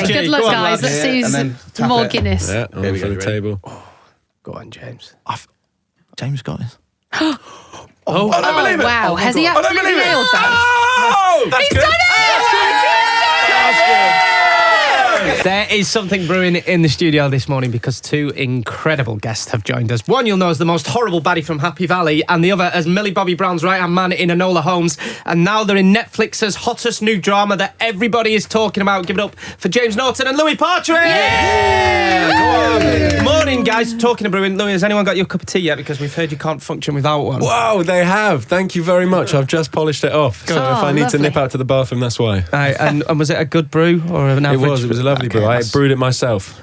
Okay, good luck, guys. Let's see more Guinness. Yeah, on for the table. Go on, James. James got this. I don't believe it. Wow, has he absolutely nailed that? Oh, He's done it! There is something brewing in the studio this morning because two incredible guests have joined us. One you'll know as the most horrible baddie from Happy Valley, and the other as Millie Bobby Brown's right-hand man in Enola Holmes. And now they're in Netflix's hottest new drama that everybody is talking about. Give it up for James Norton and Louis Partridge! Yeah! Morning, guys. Talking of brewing, Louis, has anyone got your cup of tea yet? Because we've heard you can't function without one. Wow, they have. Thank you very much. I've just polished it off. So if I need to nip out to the bathroom, that's why. And was it a good brew or an average? It was a lovely brew. I brewed it myself,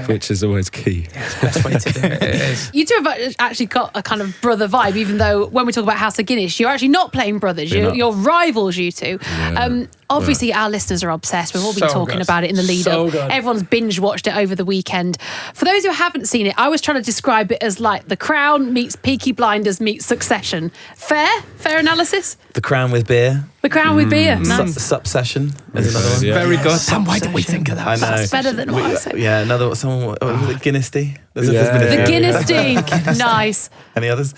which is always key. Yeah, it's the best way to do it. It is. You two have actually got a kind of brother vibe, even though when we talk about House of Guinness, you're actually not playing brothers. You're rivals, you two. Yeah. Obviously, our listeners are obsessed. We've all been talking about it in the lead up. Everyone's binge watched it over the weekend. For those who haven't seen it, I was trying to describe it as like The Crown meets Peaky Blinders meets Succession. Fair analysis? The Crown with beer. The Crown with beer. Nice. Subsession is another one. Yeah. Very good. Sam, why didn't we think of that? I know. That's better than what I said. Yeah, another someone. Was it Guinness tea? There's The been a few. Guinness tea. Nice. Any others?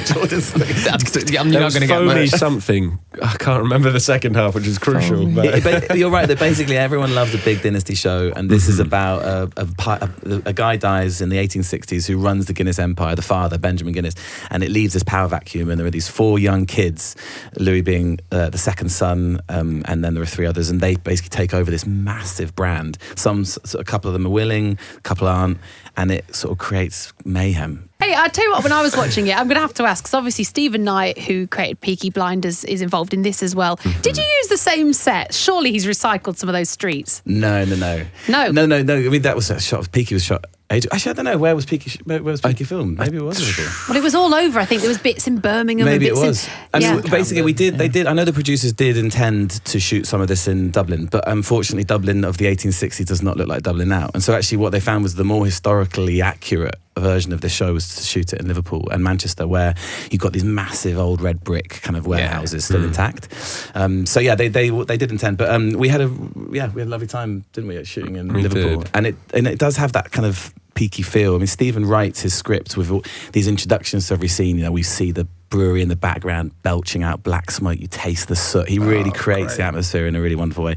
Jordan's I'm There not was going to get phony much. something. I can't remember the second half, which is crucial. But You're right. That basically everyone loves a big dynasty show, and this is about a guy dies in the 1860s who runs the Guinness empire, the father Benjamin Guinness, and it leaves this power vacuum. And there are these four young kids, Louis being the second son, and then there are three others, and they basically take over this massive brand. A couple of them are willing, a couple aren't, and it sort of creates mayhem. Hey, I tell you what, when I was watching it, I'm going to have to ask, because obviously Stephen Knight, who created Peaky Blinders, is involved in this as well. Did you use the same set? Surely he's recycled some of those streets. No. No? I mean, that was a shot. Peaky was shot. Actually, I don't know. Where was Peaky filmed? Maybe it was Liverpool. Well, it was all over. I think there was bits in Birmingham. Maybe and it bits was. in, Basically, they did. I know the producers did intend to shoot some of this in Dublin, but unfortunately, Dublin of the 1860s does not look like Dublin now. And so, actually, what they found was the more historically accurate version of this show was to shoot it in Liverpool and Manchester, where you've got these massive old red brick kind of warehouses still intact. So yeah, they did intend, but we had a lovely time, didn't we, at shooting in Liverpool? And it does have that kind of peaky feel. I mean, Stephen writes his script with all these introductions to every scene. You know, we see the brewery in the background belching out black smoke. You taste the soot. He really creates the atmosphere in a really wonderful way.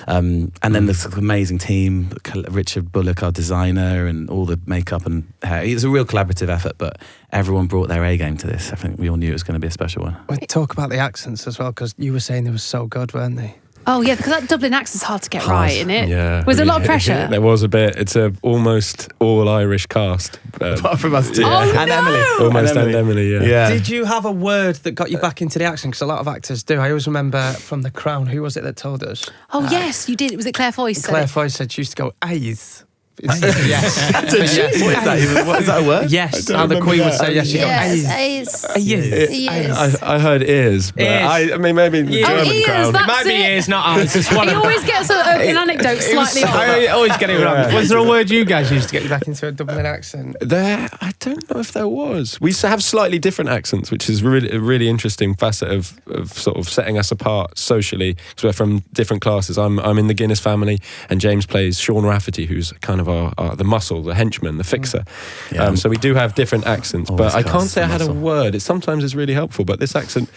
And then this amazing team, Richard Bullock, our designer, and all the makeup and hair. It was a real collaborative effort, but everyone brought their A game to this. I think we all knew it was going to be a special one. We talk about the accents as well, because you were saying they were so good, weren't they? Oh, yeah, because that Dublin accent's hard to get right, isn't it? Yeah. Was there a lot of pressure? There was a bit. It's a almost all Irish cast. Apart from us two. Oh, and no! Emily. Almost and Emily, yeah. Did you have a word that got you back into the accent? Because a lot of actors do. I always remember from The Crown, who was it that told us? Oh, yes, you did. Was it Claire Foy? Claire Foy said she used to go, eyes. Yes. What is that a word? Yes. How the Queen would say, yes, she Yes, yes. I heard ears, but Ears. I mean, maybe the German ears, Crown. that's It might be it. ears, not eyes. It's one He of always gets an anecdote slightly off. I always get it wrong. Was there a word you guys used to get you back into a Dublin accent? I don't know if there was. We have slightly different accents, which is really a really interesting facet of sort of setting us apart socially, because we're from different classes. I'm in the Guinness family, and James plays Sean Rafferty, who's kind of the muscle, the henchman, the fixer. So we do have different accents, but I can't say I had a word. It sometimes is really helpful, but this accent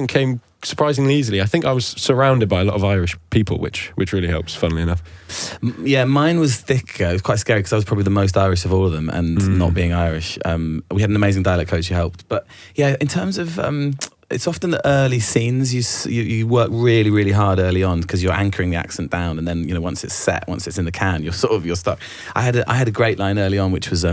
came surprisingly easily. I think I was surrounded by a lot of Irish people, which really helps, funnily enough. Yeah, mine was thicker. It was quite scary because I was probably the most Irish of all of them, and not being Irish. We had an amazing dialect coach who helped. But yeah, in terms of it's often the early scenes you work really, really hard early on because you're anchoring the accent down, and then once it's set, once it's in the can, you're stuck. I had a great line early on, which was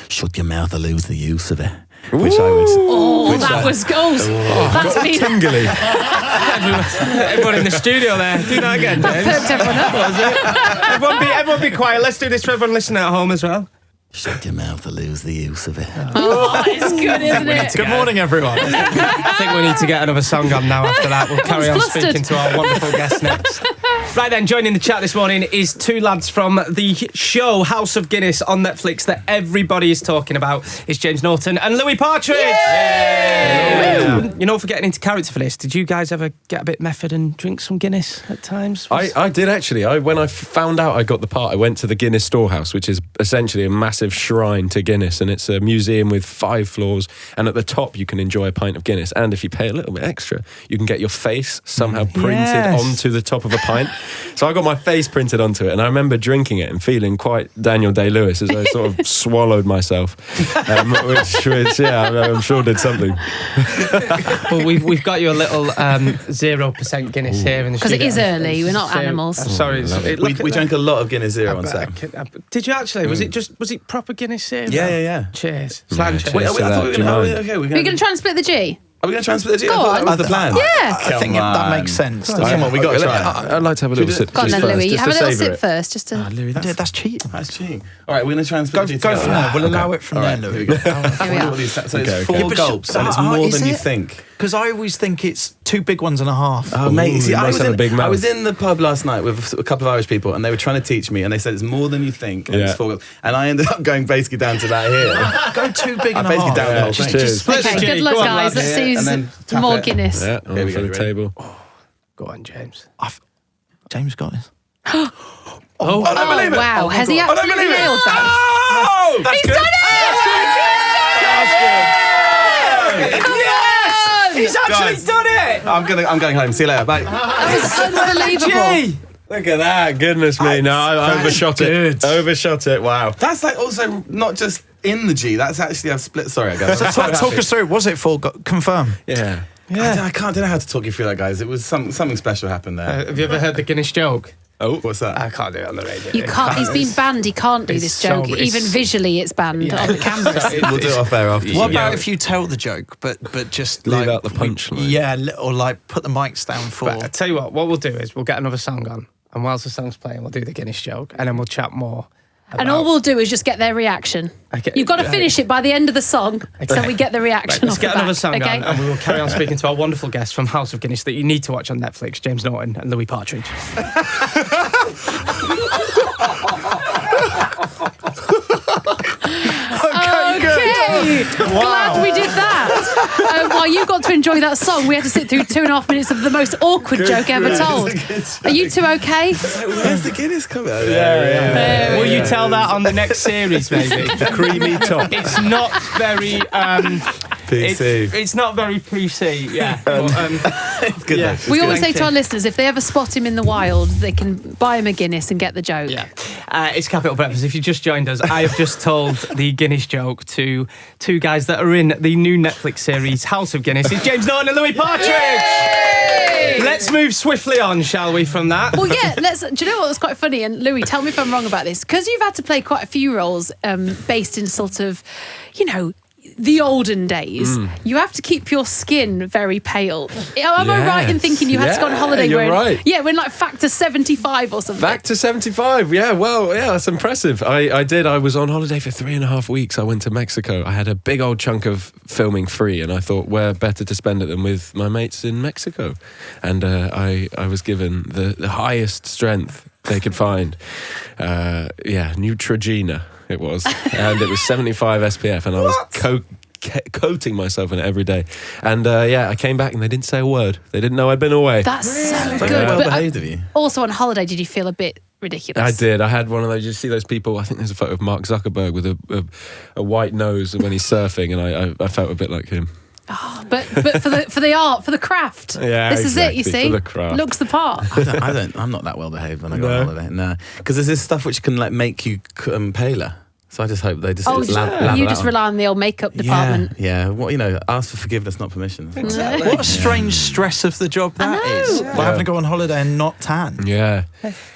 "Shut your mouth or lose the use of it." Which I would. Oh, that was gold. That's been Tingly. Everyone in the studio there. Do that again, James. perked everyone up. Was it? Everyone be quiet. Let's do this for everyone listening at home as well. Shut your mouth or lose the use of it. Oh, it's good, isn't it? Good morning, everyone. I think we need to get another song on now after that. We'll carry on flustered. speaking to our wonderful guest next. Right then, joining the chat this morning is two lads from the show House of Guinness on Netflix that everybody is talking about. It's James Norton and Louis Partridge. Yay! You know, for getting into character for this, did you guys ever get a bit method and drink some Guinness at times? I did actually. When I found out I got the part, I went to the Guinness Storehouse, which is essentially a massive shrine to Guinness, and it's a museum with 5 floors, and at the top you can enjoy a pint of Guinness, and if you pay a little bit extra, you can get your face somehow printed onto the top of a pint. So I got my face printed onto it, and I remember drinking it and feeling quite Daniel Day-Lewis as I sort of swallowed myself, which I'm sure did something. Well, we've got you a little 0% Guinness here in the studio. Because it is early, we're not animals. Sorry, we drank a lot of Guinness Zero on set. Did you actually? Was it proper Guinness Zero? Yeah. Cheers. Wait, I thought we were going to try and split the G? Are we going to transfer the G? Go on. That was the plan. Yeah. I think that makes sense. Come on, we got to try it. I'd like to have a little sip. Go on then, Louis. Have a little sip first. Just to... Louis, that's cheating. That's cheating. All right, we're going to transfer the G. Go from there. We'll allow it from there, Louis. Here we are. So it's 4 gulps, and it's more than you think. Because I always think it's 2 big ones and a half. Oh, mate. See, I I was in the pub last night with a couple of Irish people, and they were trying to teach me, and they said it's more than you think, and it's 4 gulps. And I ended up going basically down to that here. Go 2 big and a half. Basically down the whole thing. Just split the G. Good luck, guys. Let's see more Guinness. Yeah, on for the table. Go on, James. James got this. I don't believe it. Wow. Has he absolutely nailed that? that? He's done it! Yes! He's actually done it! I'm going home. See you later. Bye. That was unbelievable. Look at that. Goodness me. No, I overshot it. Overshot it. Wow. That's like also not just in the G. That's actually I've split. Sorry, I got. Talk us through. Was it 4? Confirm. Yeah. I don't know how to talk you through that, guys. It was something special happened there. Have you ever heard the Guinness joke? Oh, what's that? I can't do it on the radio. You can't. He's been banned. He can't do this joke. Even visually, it's banned on the cameras. We'll do it off air after. What about if you tell the joke, but just leave out the punchline? Yeah, or like put the mics down for. But I tell you what we'll do is we'll get another song on, and whilst the song's playing, we'll do the Guinness joke, and then we'll chat more. And all we'll do is just get their reaction. Okay. You've got to finish it by the end of the song, so we get the reaction. Right, let's get another song okay? on, and we will carry on speaking to our wonderful guests from House of Guinness that you need to watch on Netflix, James Norton and Louis Partridge. Okay. Glad we did that. While you got to enjoy that song, we had to sit through 2.5 minutes of the most awkward joke ever told. Are you two okay? Where's the Guinness coming? Will you tell that on the next series, maybe? The creamy top. It's not very PC. It's not very PC. Yeah. It's good. Yeah. We always say to our listeners, if they ever spot him in the wild, they can buy him a Guinness and get the joke. Yeah. It's Capital Breakfast. If you just joined us, I have just told the Guinness joke to 2 guys that are in the new Netflix series House of Guinness. It's James Norton and Louis Partridge. Yay! Let's move swiftly on, shall we, from that? Well, yeah, do you know what was quite funny? And Louis, tell me if I'm wrong about this. Because you've had to play quite a few roles based in sort of, the olden days, you have to keep your skin very pale. Am I right in thinking you had to go on holiday? You're right. Yeah, when like factor 75 or something. Factor 75. Yeah, well, yeah, that's impressive. I did. I was on holiday for 3.5 weeks. I went to Mexico. I had a big old chunk of filming free, and I thought, where better to spend it than with my mates in Mexico? And I was given the highest strength they could find. Neutrogena. It was, and it was 75 SPF, and I was coating myself in it every day. And I came back and they didn't say a word. They didn't know I'd been away. That's so good. Well But behaved of you. also on holiday, did you feel a bit ridiculous? I did. I had one of those. You see those people? I think there's a photo of Mark Zuckerberg with a white nose when he's surfing, and I felt a bit like him. Oh, but for the art, for the craft. Yeah, this exactly, is it. You see, for the craft. Looks the part. I'm not that well behaved when I go on holiday. No, because there's this stuff which can like make you paler. So I just hope they just you just rely on the old makeup department. Yeah. What ask for forgiveness, not permission. Exactly. What a strange stress of the job that is. Yeah. By having to go on holiday and not tan. Yeah,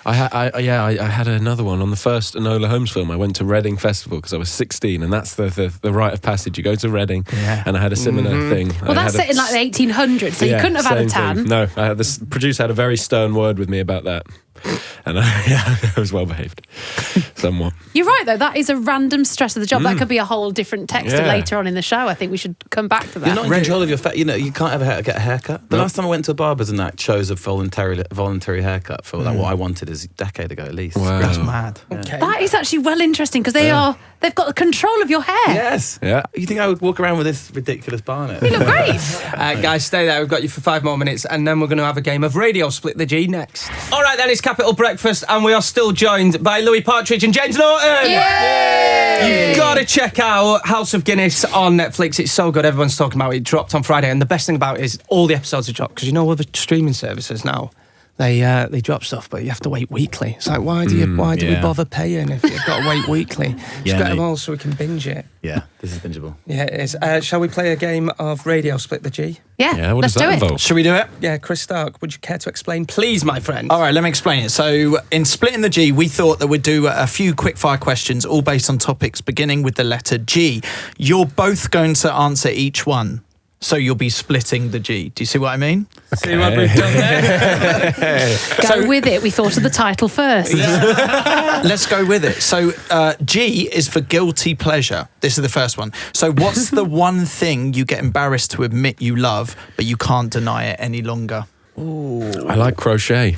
I had another one on the first Enola Holmes film. I went to Reading Festival because I was 16, and that's the rite of passage. You go to Reading, and I had a similar thing. Well, that's set in like the 1800s, so you couldn't have had a tan. Thing. No, the producer had a very stern word with me about that. And I was well behaved, somewhat. You're right, though. That is a random stress of the job. That could be a whole different text later on in the show. I think we should come back to that. You're not in control of your you know, you can't ever get a haircut. The last time I went to a barber's and that chose a voluntary haircut for like what I wanted is a decade ago at least. Wow. That's mad. Okay. That is actually well interesting because they've got the control of your hair. Yes. Yeah. You think I would walk around with this ridiculous barnet? You look great. Guys, stay there. We've got you for 5 more minutes, and then we're going to have a game of Radio Split the G next. All right, then, it's Capital Breakfast, and we are still joined by Louis Partridge and James Norton. Yay! You've got to check out House of Guinness on Netflix. It's so good. Everyone's talking about it. It dropped on Friday, and the best thing about it is all the episodes have dropped, because you know other streaming services now, they drop stuff, but you have to wait weekly. It's like, why do we bother paying if you've got to wait weekly? Just get them all so we can binge it. Yeah, this is bingeable. Yeah, it is. Shall we play a game of Radio Split the G? Yeah, What let's does that do it. involve? Should we do it? Yeah, Chris Stark, would you care to explain, please, my friend? All right, let me explain it. So, in Splitting the G, we thought that we'd do a few quick-fire questions, all based on topics beginning with the letter G. You're both going to answer each one, so you'll be splitting the G. Do you see what I mean? See what we've done there? Go with it. We thought of the title first. Let's go with it. So, G is for guilty pleasure. This is the first one. So, what's the one thing you get embarrassed to admit you love, but you can't deny it any longer? I like crocheting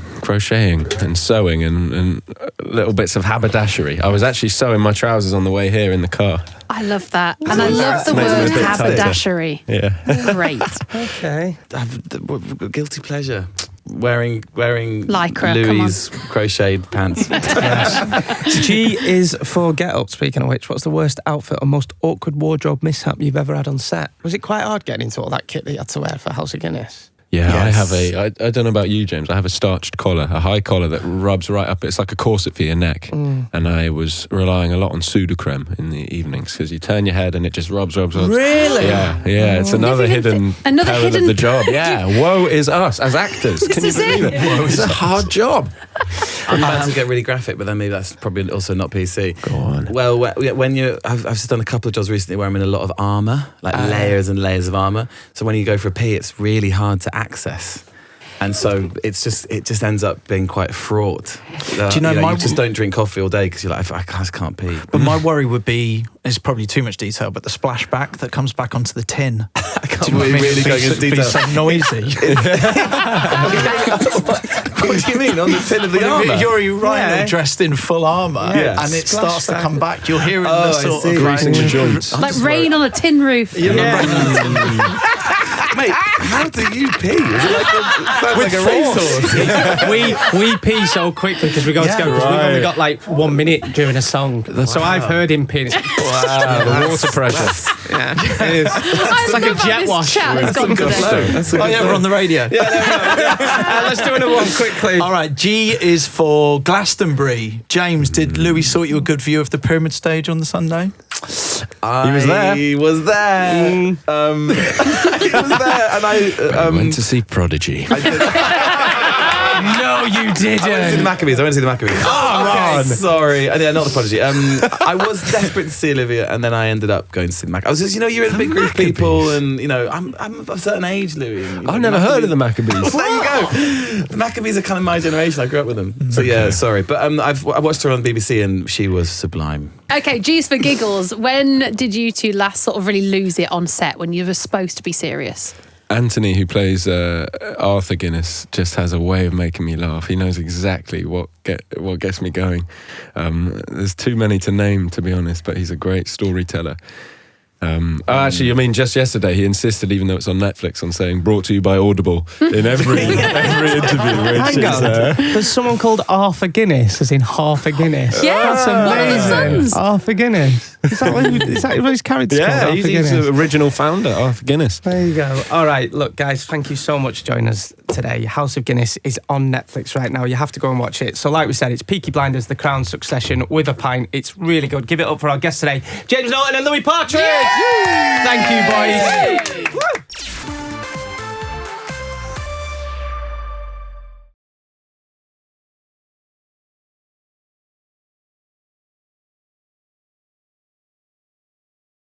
and sewing and little bits of haberdashery. I was actually sewing my trousers on the way here in the car. I love that. And I love the Makes me a word bit tighter. haberdashery. Yeah. Great. Okay. Guilty pleasure. Wearing Lycra, Louis' crocheted pants. G is for get up, speaking of which. What's the worst outfit or most awkward wardrobe mishap you've ever had on set? Was it quite hard getting into all that kit that you had to wear for House of Guinness? Yeah, Yes. I don't know about you, James. I have a starched collar, a high collar that rubs right up. It's like a corset for your neck. And I was relying a lot on Sudocreme in the evenings because you turn your head and it just rubs. Really? Yeah. It's another hidden peril of the job. Yeah, woe is us as actors. Can you believe it? It's a hard job. I'm about to get really graphic, but then maybe that's probably also not PC. Go on. Well, I've just done a couple of jobs recently where I'm in a lot of armour, like layers and layers of armour. So when you go for a pee, it's really hard to access. And so it just ends up being quite fraught. Do you know, you just don't drink coffee all day because you're like, I just can't pee. But my worry would be, it's probably too much detail, but the splashback that comes back onto the tin. I can't Do you know what I mean? really go into It'd be detail. so noisy. What do you mean? On the tin of the armour? You're Rhino dressed in full armour, Yeah. and it starts to come back. You're hearing Oh, the I sort see. of Greasing the joints. Like rain on a tin roof. Mate, how do you pee? Is it sounds like a racehorse? we pee so quickly because we go to go. We've only got like 1 minute during a song. So I've heard him pee. Wow, the water pressure. Yeah, it is. It's like a jet wash. Chat has gone today. we're on the radio. Let's do another one quickly. All right, G is for Glastonbury. James, did Louis sort you a good view of the pyramid stage on the Sunday? He was there. He was there. He was there, and I went to see Prodigy. No, you didn't. I went to see the Maccabees. Oh, okay. Sorry. Yeah, not the Prodigy. I was desperate to see Olivia, and then I ended up going to see the Maccabees. I was just, you're in a big group of people, and, I'm of a certain age, Louis. And, I've never heard of the Maccabees. There you go. The Maccabees are kind of my generation. I grew up with them. So, yeah, sorry. But I watched her on the BBC, and she was sublime. Okay, G's for giggles. When did you two last sort of really lose it on set when you were supposed to be serious? Anthony, who plays Arthur Guinness, just has a way of making me laugh. He knows exactly what gets me going. There's too many to name, to be honest, but he's a great storyteller. Actually, I mean, just yesterday he insisted, even though it's on Netflix, on saying "brought to you by Audible" in every interview. Hang on. There's someone called Arthur Guinness, as in half a Guinness. Yeah, That's one of the amazing. sons. Arthur Guinness. Is that what his character's called? Yeah, Arthur he's Guinness? the original founder, Arthur Guinness. There you go. All right, look, guys, thank you so much for joining us today. House of Guinness is on Netflix right now. You have to go and watch it. So like we said, it's Peaky Blinders, The Crown, Succession with a pint. It's really good. Give it up for our guests today, James Norton and Louis Partridge. Thank you, boys.